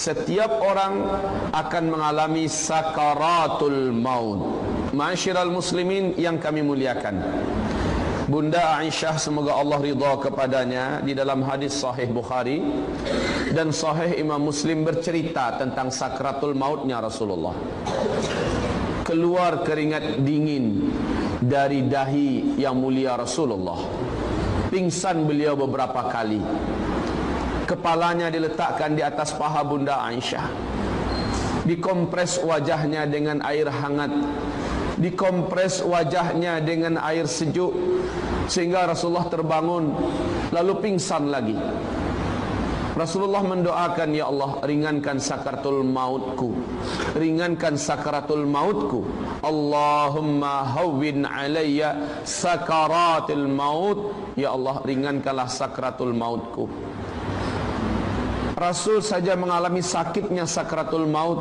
setiap orang akan mengalami sakaratul maut. Ma'asyiral muslimin yang kami muliakan, Bunda Aisyah, semoga Allah ridha kepadanya, di dalam hadis sahih Bukhari dan sahih Imam Muslim bercerita tentang sakratul mautnya Rasulullah. Keluar keringat dingin dari dahi yang mulia Rasulullah. Pingsan beliau beberapa kali. Kepalanya diletakkan di atas paha Bunda Aisyah. Dikompres wajahnya dengan air hangat, dikompres wajahnya dengan air sejuk, sehingga Rasulullah terbangun lalu pingsan lagi. Rasulullah mendoakan, ya Allah, ringankan sakaratul mautku, ringankan sakaratul mautku. Allahumma hawwin alayya sakaratul maut, ya Allah, ringankanlah sakaratul mautku. Rasul saja mengalami sakitnya sakaratul maut.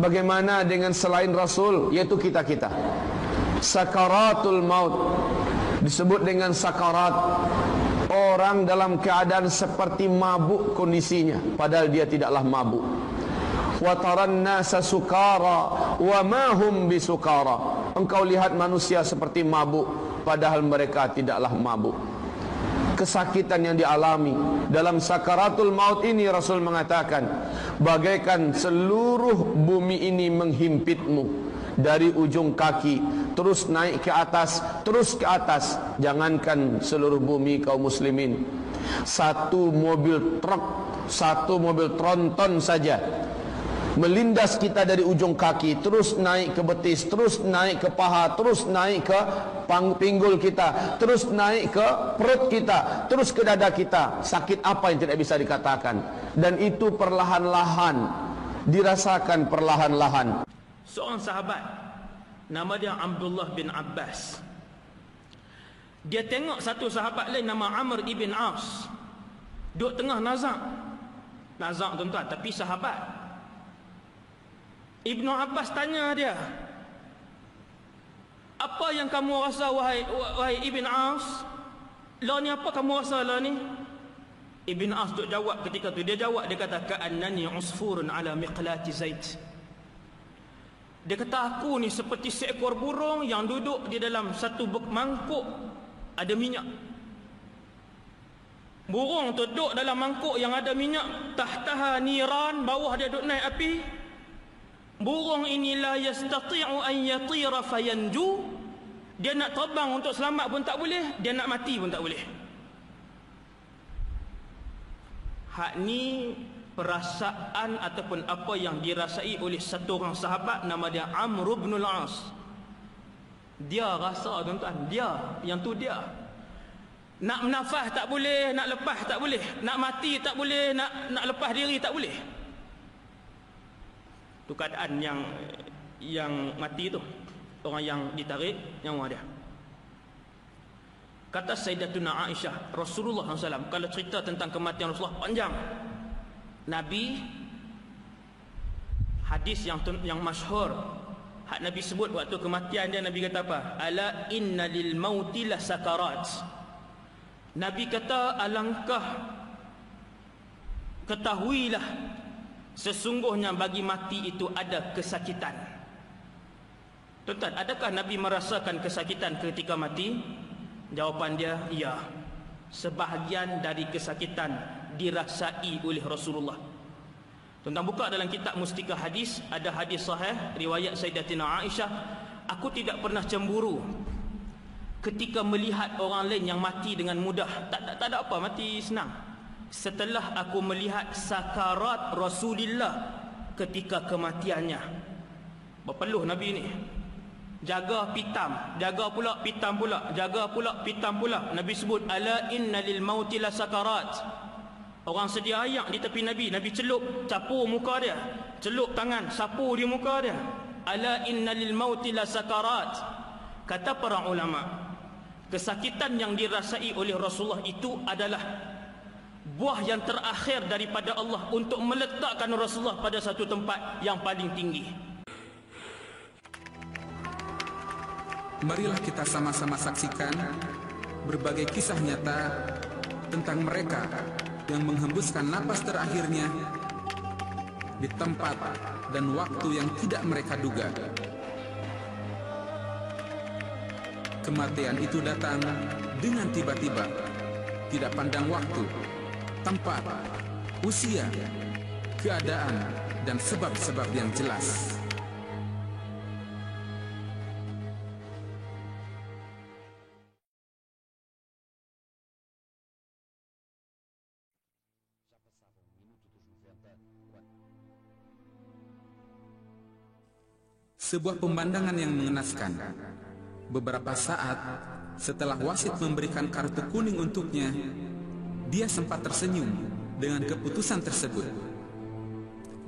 Bagaimana dengan selain Rasul, yaitu kita-kita? Sakaratul maut disebut dengan sakarat. Orang dalam keadaan seperti mabuk kondisinya, padahal dia tidaklah mabuk. Wa taran nasa sukara wa ma hum bisukara. Engkau lihat manusia seperti mabuk, padahal mereka tidaklah mabuk. Kesakitan yang dialami dalam sakaratul maut ini, Rasul mengatakan, bagaikan seluruh bumi ini menghimpitmu dari ujung kaki terus naik ke atas, terus ke atas. Jangankan seluruh bumi kaum muslimin, satu mobil truk, satu mobil tronton saja melindas kita dari ujung kaki, terus naik ke betis, terus naik ke paha, terus naik ke pinggul kita, terus naik ke perut kita, terus ke dada kita. Sakit apa yang tidak bisa dikatakan? Dan itu perlahan-lahan dirasakan, perlahan-lahan. Seorang sahabat, nama dia Abdullah bin Abbas, dia tengok satu sahabat lain nama Amr ibn As duduk tengah nazak. Nazak tuan-tuan, tapi sahabat. Ibnu Abbas tanya dia, apa yang kamu rasa wahai Ibn As? Lah ni apa kamu rasa lah ni? Ibn As duk jawab ketika tu, dia jawab, dia kata, ka'annani usfurun ala miqlati zait. Dia kata, aku ni seperti seekor burung yang duduk di dalam satu mangkuk ada minyak. Burung tu duduk dalam mangkuk yang ada minyak, tahtaha niran, bawah dia duduk naik api. Burung ini la yastati'u an yatira fayanju. Dia nak terbang untuk selamat pun tak boleh, dia nak mati pun tak boleh. Hak ni perasaan ataupun apa yang dirasai oleh satu orang sahabat nama dia Amr bin Al-As. Dia rasa tuan-tuan, dia yang tu dia. Nak menafas tak boleh, nak lepas tak boleh, nak mati tak boleh, nak lepas diri tak boleh. Itu keadaan yang mati tu, orang yang ditarik nyawa dia. Kata Sayyidatuna Aisyah, Rasulullah SAW kalau cerita tentang kematian Rasulullah panjang. Nabi, hadis yang masyhur, hak Nabi sebut waktu kematian dia, Nabi kata apa? Ala inna lil mauti la sakarat. Nabi kata, alangkah ketahuilah, sesungguhnya bagi mati itu ada kesakitan. Tuan-tuan, adakah Nabi merasakan kesakitan ketika mati? Jawapan dia, ya. Sebahagian dari kesakitan dirasai oleh Rasulullah. Tuan-tuan buka dalam kitab Mustika Hadis, ada hadis sahih riwayat Sayyidatina Aisyah, aku tidak pernah cemburu ketika melihat orang lain yang mati dengan mudah. Tak ada apa, mati senang. Setelah aku melihat sakarat Rasulullah ketika kematiannya. Berpeluh Nabi ni, jaga pitam, jaga pula pitam pula, jaga pula pitam pula. Nabi sebut, ala inna lil mauti la sakarat. Orang sedia ayak di tepi Nabi, Nabi celup, capu muka dia, celup tangan, sapu di muka dia. Ala inna lil mauti la sakarat. Kata para ulama, kesakitan yang dirasai oleh Rasulullah itu adalah buah yang terakhir daripada Allah untuk meletakkan Rasulullah pada satu tempat yang paling tinggi. Marilah kita sama-sama saksikan berbagai kisah nyata tentang mereka yang menghembuskan napas terakhirnya di tempat dan waktu yang tidak mereka duga. Kematian itu datang dengan tiba-tiba, tidak pandang waktu, tempat, usia, keadaan, dan sebab-sebab yang jelas. Sebuah pemandangan yang mengenaskan. Beberapa saat setelah wasit memberikan kartu kuning untuknya, dia sempat tersenyum dengan keputusan tersebut.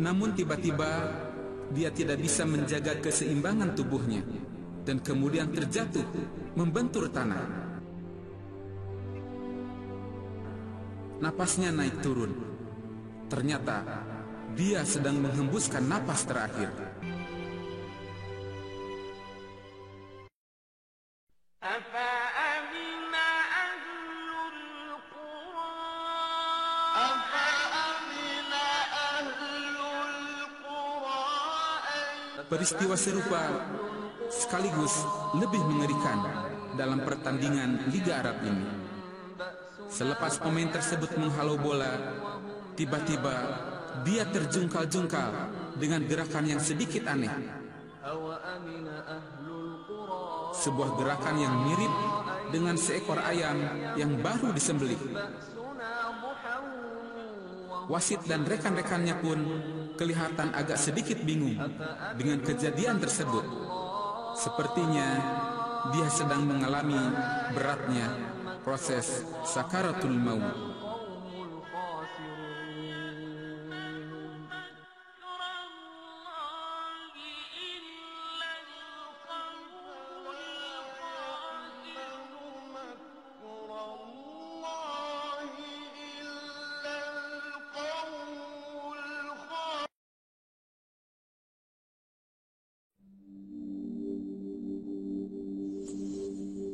Namun tiba-tiba dia tidak bisa menjaga keseimbangan tubuhnya dan kemudian terjatuh membentur tanah. Napasnya naik turun. Ternyata dia sedang menghembuskan napas terakhir. Peristiwa serupa sekaligus lebih mengerikan dalam pertandingan Liga Arab ini. Selepas pemain tersebut menghalau bola, tiba-tiba dia terjungkal-jungkal dengan gerakan yang sedikit aneh. Sebuah gerakan yang mirip dengan seekor ayam yang baru disembelih. Wasit dan rekan-rekannya pun kelihatan agak sedikit bingung dengan kejadian tersebut. Sepertinya dia sedang mengalami beratnya proses sakaratul maut.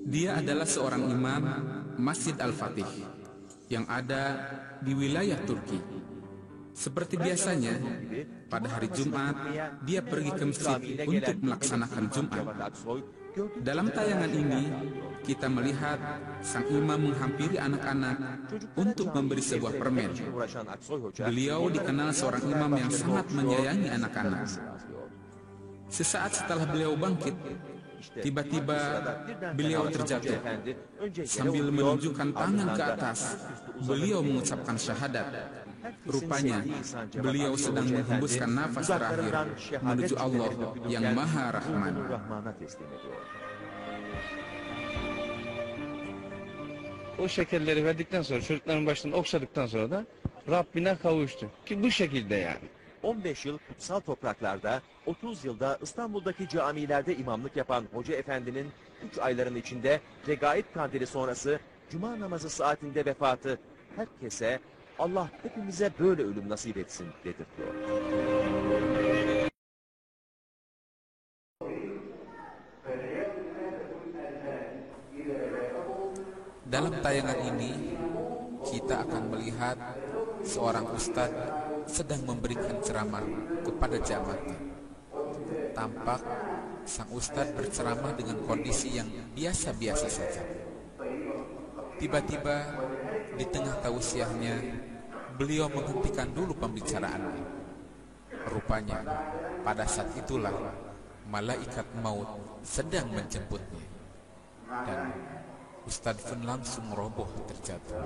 Dia adalah seorang imam Masjid Al-Fatih yang ada di wilayah Turki. Seperti biasanya, pada hari Jumat, dia pergi ke masjid untuk melaksanakan Jumat. Dalam tayangan ini, kita melihat sang imam menghampiri anak-anak untuk memberi sebuah permen. Beliau dikenal seorang imam yang sangat menyayangi anak-anak. Sesaat setelah beliau bangkit, tiba-tiba beliau terjatuh. Sambil menunjukkan tangan ke atas, beliau mengucapkan syahadat. Rupanya beliau sedang menghembuskan nafas terakhir menuju Allah yang Maha Rahman. O şekerleri verdikten sonra, çocukların başını okşadıktan sonra da Rabbine kavuştu. Ki bu şekilde yani. 15 yıl kutsal topraklarda, 30 yılda İstanbul'daki camilerde imamlık yapan Hoca Efendi'nin 3 ayların içinde Regaib Kandili sonrası Cuma namazı saatinde vefatı herkese Allah hepimize böyle ölüm nasip etsin dedirtiyor. Dalam tayangan ini, kita akan melihat seorang ustadz sedang memberikan ceramah kepada jamaah. Tampak sang ustadz berceramah dengan kondisi yang biasa-biasa saja. Tiba-tiba di tengah tausiahnya, beliau menghentikan dulu pembicaraannya. Rupanya pada saat itulah malaikat maut sedang menjemputnya, dan ustadz pun langsung roboh terjatuh.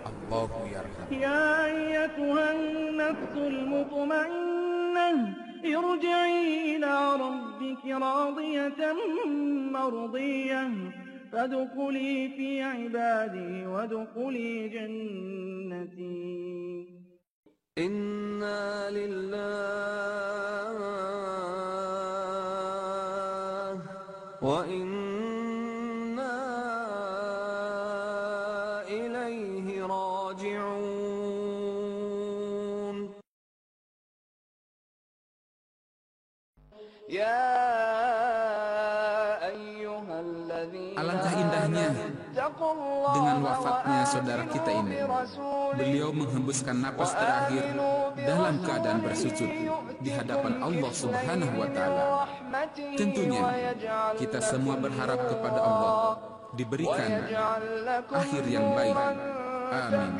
Allahu yarham. Ya ayyatuhan nafsul mutmainnah, irji'i ila rabbiki radiyatan mardiyah, fadkhuli fi ibadi wadkhuli jannati. Inna lillahi wa inna ilaihi raji'un. Ya ayyuhalladzina Alangkah indahnya Dengan wafatnya saudara kita ini, beliau menghembuskan napas terakhir dalam keadaan bersujud di hadapan Allah Subhanahu wa Ta'ala. Tentunya kita semua berharap kepada Allah diberikan akhir yang baik. Amin.